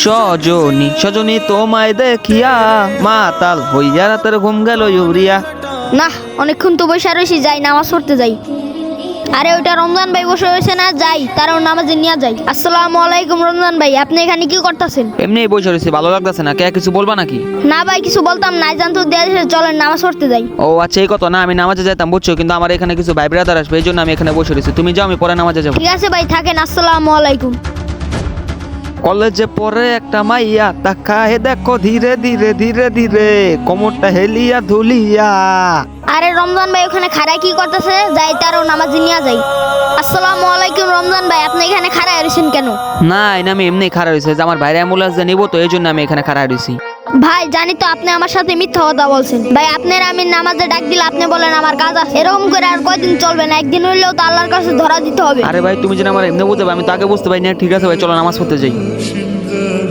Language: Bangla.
সজনী সজনী তোমায় দেখিয়া মাতাল হইয়া রাতের ঘুম গেল ইউরিয়া। না, অনেকক্ষণ তো বসে রয়েছি, যাই নামাজ পড়তে যাই। আরে ওইটা রমজান ভাই বসে রয়েছে না, যাই তারও নামাজে নিয়ে যাই। আসসালামু আলাইকুম রমজান ভাই, আপনি এখানে কি করতেছেন? এমনি বসে রয়েছে, ভালো লাগতেছে না, কে কিছু বলবা নাকি? না ভাই, কিছু বলতাম না, জানতো দিয়ে চলেন নামাজ পড়তে যাই। ও আচ্ছা, এই কথা না, আমি নামাজে যেতাম বুঝছো, কিন্তু আমার এখানে কিছু ভাই ব্রাদার আসবে, এই জন্য আমি এখানে বসে রয়েছি। তুমি যাও, আমি পরে নামাজে যাবো। ঠিক আছে ভাই, থাকেন। আসসালামু আলাইকুম। কলেজে পরে একটা মাইয়া তাকায় দেখো ধীরে ধীরে ধীরে ধীরে কোমরটা হেলিয়া ধুলিয়া। আরে রমজান ভাই ওখানে খাড়ায় কি করতেছে, যাই তারও নামাজে নিয়ে যাই। আসসালামু আলাইকুম রমজান ভাই, আপনি এখানে খাড়ায় রয়েছেন কেন? না, এই না, আমি এমনি খাড়া রয়েছে যে আমার ভাইরা অ্যাম্বুলেন্সে নিবো, তো এই জন্য আমি এখানে খাড়া রয়েছি। ভাই জানি তো আপনি আমার সাথে মিথ্যা কথা বলছেন। ভাই আপনার আমি নামাজে ডাক দিলে আপনি বলেন আমার কাজ আছে। এরকম করে আর কয়দিন চলবে না, একদিন হইলেও তো আল্লাহর কাছে ধরা দিতে হবে। আরে ভাই, তুমি যেন আমার এমনি বুঝতে, আমি তো আগে বুঝতে পারি না। ঠিক আছে ভাই, চলো নামাজ পড়তে যাই।